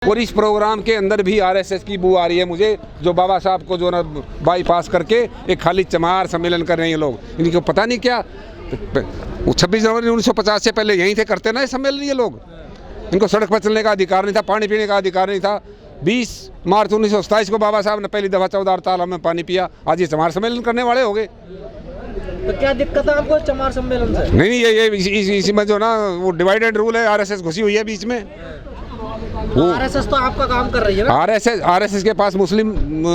और इस प्रोग्राम के अंदर भी आरएसएस की बू आ रही है मुझे, जो बाबा साहब को जो ना बाईपास करके एक खाली चमार सम्मेलन कर रहे हैं लोग। इनको पता नहीं क्या 26 जनवरी 1950 से पहले यहीं थे करते ना ये सम्मेलन ये लोग। इनको सड़क पर चलने का अधिकार नहीं था, पानी पीने का अधिकार नहीं था। 20 मार्च 1927 को बाबा साहब ने पहली दफ़ा 14 तालाब में पानी पिया। आज ये चमार सम्मेलन करने वाले हो गए। तो क्या दिक्कत है आपको चमार सम्मेलन से? नहीं, ये इसमें जो ना वो डिवाइडेड रूल है, आरएसएस घुसी हुई है बीच में। वो आरएसएस तो आपका काम कर रही है ना? आरएसएस के पास मुस्लिम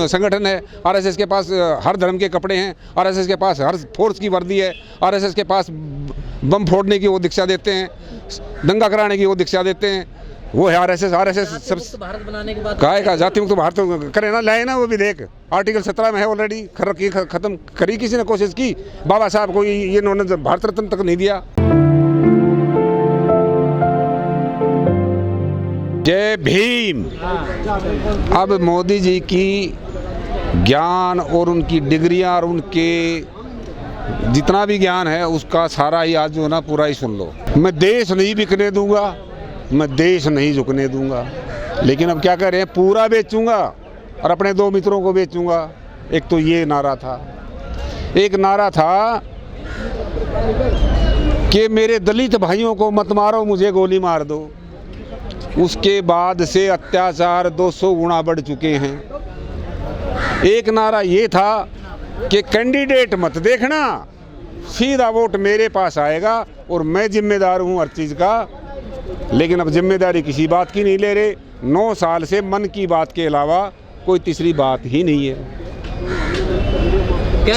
संगठन है, आरएसएस के पास हर धर्म के कपड़े हैं, आरएसएस के पास हर फोर्स की वर्दी है, आरएसएस के पास बम फोड़ने की वो दीक्षा देते हैं, दंगा कराने की वो दीक्षा देते हैं। वो है आरएसएस सब भारत बनाने के बाद काहे का जाति मुक्त भारत करे ना, लाए ना वो भी देख आर्टिकल 17 में है ऑलरेडी। खत्म करी किसी ने कोशिश की, बाबा साहब को ये इन्होंने भारत रत्न तक नहीं दिया। जय भीम। अब मोदी जी की ज्ञान और उनकी डिग्रियां और उनके जितना भी ज्ञान है उसका सारा ही आज जो ना पूरा ही सुन लो। मैं देश नहीं बिकने दूंगा, मैं देश नहीं झुकने दूंगा, लेकिन अब क्या कर रहे हैं, पूरा बेचूंगा और अपने 2 मित्रों को बेचूंगा। एक तो ये नारा था, एक नारा था कि मेरे दलित भाइयों को मत मारो, मुझे गोली मार दो। उसके बाद से अत्याचार 200 गुना बढ़ चुके हैं। एक नारा ये था कि कैंडिडेट मत देखना, सीधा वोट मेरे पास आएगा और मैं जिम्मेदार हूँ हर चीज़ का। लेकिन अब जिम्मेदारी किसी बात की नहीं ले रहे। 9 साल से मन की बात के अलावा कोई तीसरी बात ही नहीं है।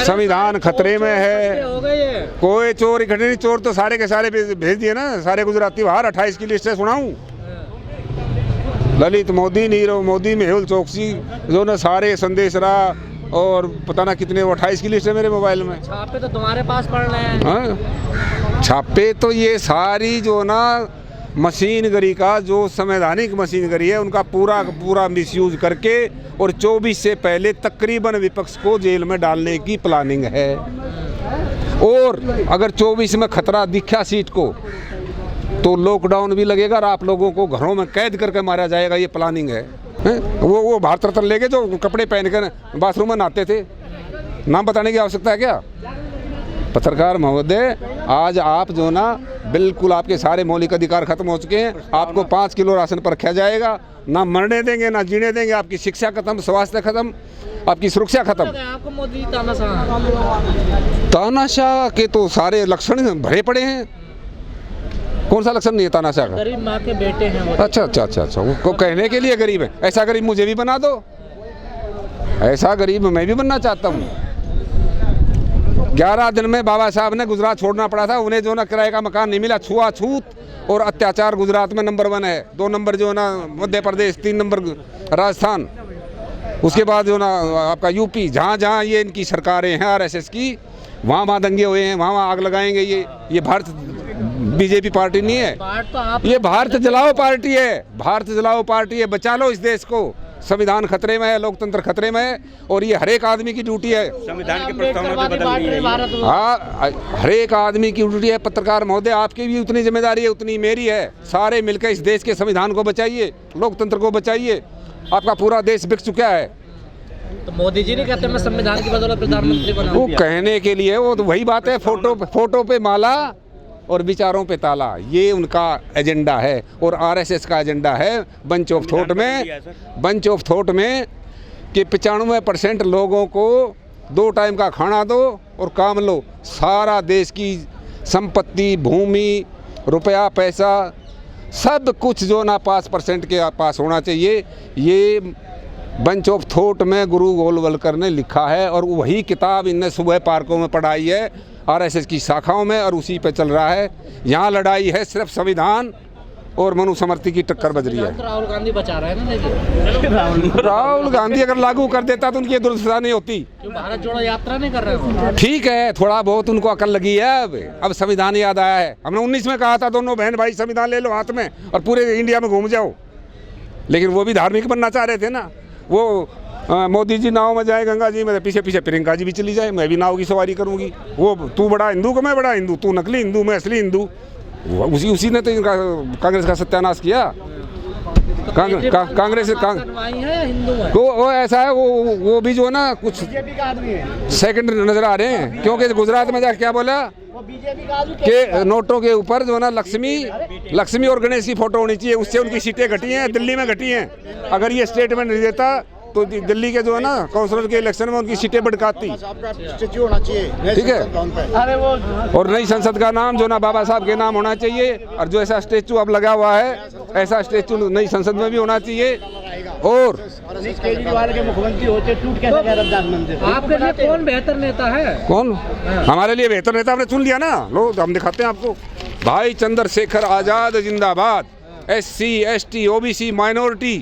संविधान खतरे में है। कोई चोर इकट्ठे नहीं, चोर तो सारे के सारे भेज दिए ना, सारे गुजराती बाहर। 28 की लिस्ट है, सुनाऊं? ललित मोदी, नीरव मोदी, मेहुल चोकसी, जो ना सारे संदेश रहा और पता ना कितने, 28 की लिस्ट है मेरे मोबाइल में। छापे तो तुम्हारे पास पड़ रहे हैं। छापे तो ये सारी जो ना मशीनगरी का, जो संवैधानिक मशीनगरी है, उनका पूरा मिसयूज करके और 24 से पहले तकरीबन विपक्ष को जेल में डालने की प्लानिंग है। और अगर 24 में खतरा दिखा सीट को तो लॉकडाउन भी लगेगा और आप लोगों को घरों में कैद करके मारा जाएगा। ये प्लानिंग है। वो भारत रत्न लेके जो कपड़े पहनकर बाथरूम में नहाते थे, नाम बताने की आवश्यकता है क्या? पत्रकार महोदय, आज आप जो ना बिल्कुल आपके सारे मौलिक अधिकार खत्म हो चुके हैं। आपको 5 किलो राशन पर रखा जाएगा, ना मरने देंगे ना जीने देंगे। आपकी शिक्षा खत्म, स्वास्थ्य खत्म, आपकी सुरक्षा खत्म। आपको मोदी तानाशाह के तो सारे लक्षण भरे पड़े हैं। कौन सा लक्षण नहीं है तानाशाह का? गरीब माँ के बेटे हैं वो। अच्छा, वो कहने के लिए गरीब है। ऐसा गरीब मुझे भी बना दो, ऐसा गरीब मैं भी बनना चाहता हूँ। 11 दिन में बाबा साहब ने गुजरात छोड़ना पड़ा था। उन्हें जो ना किराए का मकान नहीं मिला। छुआछूत और अत्याचार गुजरात में नंबर 1 है। 2 नंबर जो ना मध्य प्रदेश, 3 नंबर राजस्थान, उसके बाद जो ना आपका यूपी। जहाँ ये इनकी सरकारें हैं आरएसएस की, वहाँ दंगे हुए हैं, वहाँ आग लगाएंगे। ये भारत बीजेपी पार्टी नहीं है, ये भारत जलाओ पार्टी है। भारत जलाओ पार्टी है। बचा लो इस देश को। संविधान खतरे में है, लोकतंत्र खतरे में है और ये हर एक आदमी की ड्यूटी है। संविधान के प्रस्तावना भी बदल रही है। हाँ, हर एक आदमी की ड्यूटी है। पत्रकार महोदय, आपकी भी उतनी जिम्मेदारी है उतनी मेरी है। सारे मिलकर इस देश के संविधान को बचाइए, लोकतंत्र को बचाइए। आपका पूरा देश बिक चुका है। तो मोदी जी नहीं कहते मैं संविधान की बदौलत प्रधानमंत्री बना? वो कहने के लिए, वो तो वही बात है, फोटो पे माला और विचारों पे ताला। ये उनका एजेंडा है और आरएसएस का एजेंडा है बंच ऑफ थॉट में कि 95% लोगों को 2 टाइम का खाना दो और काम लो। सारा देश की संपत्ति, भूमि, रुपया, पैसा, सब कुछ जो ना 5% के पास होना चाहिए। ये बंच ऑफ थॉट में गुरु गोलवलकर ने लिखा है और वही किताब इनने सुबह पार्कों में पढ़ाई है आरएसएस की शाखाओं में और उसी पे चल रहा है। यहाँ लड़ाई है सिर्फ संविधान और मनुस्मृति की टक्कर बज रही है। राहुल गांधी बचा रहे हैं ना। राहुल गांधी अगर लागू कर देता तो उनकी दुर्दशा नहीं होती। भारत जोड़ो यात्रा नहीं कर रहे? ठीक है, थोड़ा बहुत उनको अकल लगी है। अब संविधान याद आया है। हमने 19 में कहा था दोनों बहन भाई संविधान ले लो हाथ में और पूरे इंडिया में घूम जाओ, लेकिन वो भी धार्मिक बनना चाह रहे थे ना। वो मोदी जी नाव में जाए गंगा जी में, पीछे पीछे प्रियंका जी भी चली जाए, मैं भी नाव की सवारी करूंगी। वो तू बड़ा हिंदू को मैं बड़ा हिंदू, तू नकली हिंदू मैं असली हिंदू। उसी ने तो इनका कांग्रेस का सत्यानाश किया। कांग्रेस करवाई है या हिंदू है? वो ऐसा है, वो भी जो है ना कुछ सेकंड नजर आ रहे हैं, क्योंकि गुजरात में जाके क्या बोला कि नोटों के ऊपर जो है ना लक्ष्मी और गणेश की फोटो होनी चाहिए, उससे उनकी सीटें घटी हैं, दिल्ली में घटी हैं। अगर ये स्टेटमेंट नहीं देता तो दिल्ली के जो है ना काउंसलर के इलेक्शन में उनकी सीटें बढ़काती। ठीक है, अरे वो और नई संसद का नाम जो ना बाबा साहब के नाम होना चाहिए, और जो ऐसा स्टेचू अब लगा हुआ है ऐसा स्टेचू नई संसद में भी होना चाहिए। और केजरीवाल के मुख्यमंत्री होते टूट कैसे गया रमजान मंदिर? आपके लिए कौन बेहतर नेता है? कौन हमारे लिए बेहतर नेता? आपने चुन लिया ना, लो हम दिखाते हैं आपको। भाई चंद्रशेखर आजाद जिंदाबाद। SC ST OBC माइनॉरिटी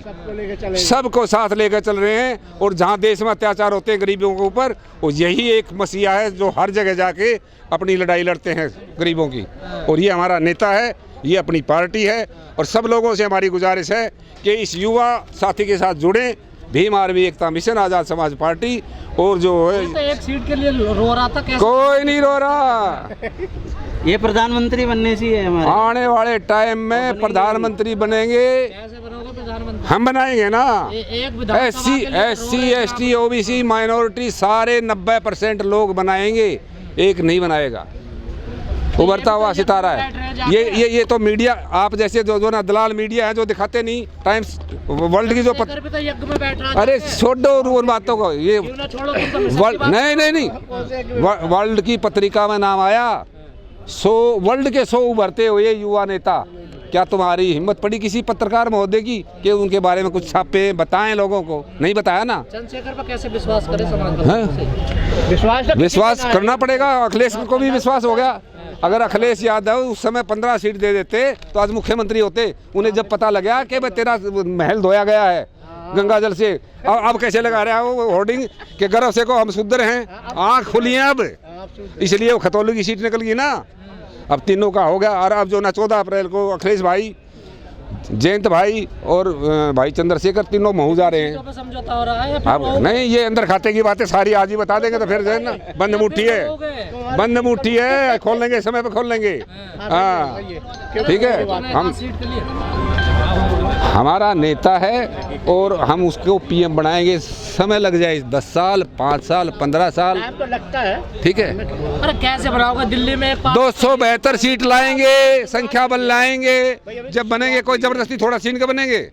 सबको साथ लेकर चल रहे हैं, और जहां देश में अत्याचार होते हैं गरीबों के ऊपर, वो यही एक मसीहा है जो हर जगह जाके अपनी लड़ाई लड़ते हैं गरीबों की। और ये हमारा नेता है, ये अपनी पार्टी है, और सब लोगों से हमारी गुजारिश है कि इस युवा साथी के साथ जुड़ें। भीम आर्मी एकता मिशन, आज़ाद समाज पार्टी। और जो है तो एक सीट के लिए रो रहा था, कैसे? कोई नहीं रो रहा। ये प्रधानमंत्री बनने से है हमारे। आने वाले टाइम में प्रधानमंत्री बनेंगे, कैसे बनोगे प्रधानमंत्री? हम बनाएंगे ना। एक विधानसभा के लिए SC ST OBC माइनॉरिटी सारे 90% लोग बनाएंगे, एक नहीं बनाएगा। उभरता हुआ सितारा है ये तो मीडिया, आप जैसे जो ना दलाल मीडिया है जो दिखाते नहीं। टाइम्स वर्ल्ड की जो भी तो यज्ञ में बैठ रहा अरे छोड़ो उन बातों को, ये क्यों ना छोड़ो तुम तो वर्ल्ड नहीं वर्ल्ड की पत्रिका में नाम आया, 100 वर्ल्ड के 100 उभरते हुए युवा नेता। क्या तुम्हारी हिम्मत पड़ी किसी पत्रकार महोदय की कि उनके बारे में कुछ छापे बताएं लोगों को? नहीं बताया ना। चंद्रशेखर पर कैसे विश्वास करे समाज? विश्वास करना पड़ेगा। अखिलेश को भी विश्वास हो गया। अगर अखिलेश यादव उस समय 15 सीट दे देते तो आज मुख्यमंत्री होते। उन्हें जब पता लगा कि भाई तेरा महल धोया गया है गंगा जल से, अब कैसे लगा रहा है वो होर्डिंग के गर्व से को हम शुद्ध हैं, आँख खुली है अब, इसलिए वो खतौली की सीट निकल गई ना। अब तीनों का हो गया। और अब जो ना 14 अप्रैल को अखिलेश भाई, जयंत भाई और भाई चंद्रशेखर तीनों महू जा रहे हैं। समझौता हो रहा है? अब नहीं, ये अंदर खाते की बातें सारी आज ही बता देंगे तो फिर जो है ना बंद मुट्ठी है, खोल लेंगे समय पे खोल लेंगे। हाँ ठीक है, हम हमारा नेता है और हम उसको PM बनाएंगे। समय लग जाए 10 साल 5 साल 15 साल तो लगता है। ठीक है। अरे कैसे बनाओगे? दिल्ली में 272 सीट लाएंगे, संख्या बल लाएंगे। जब बनेंगे कोई जबरदस्ती थोड़ा सीन के बनेंगे।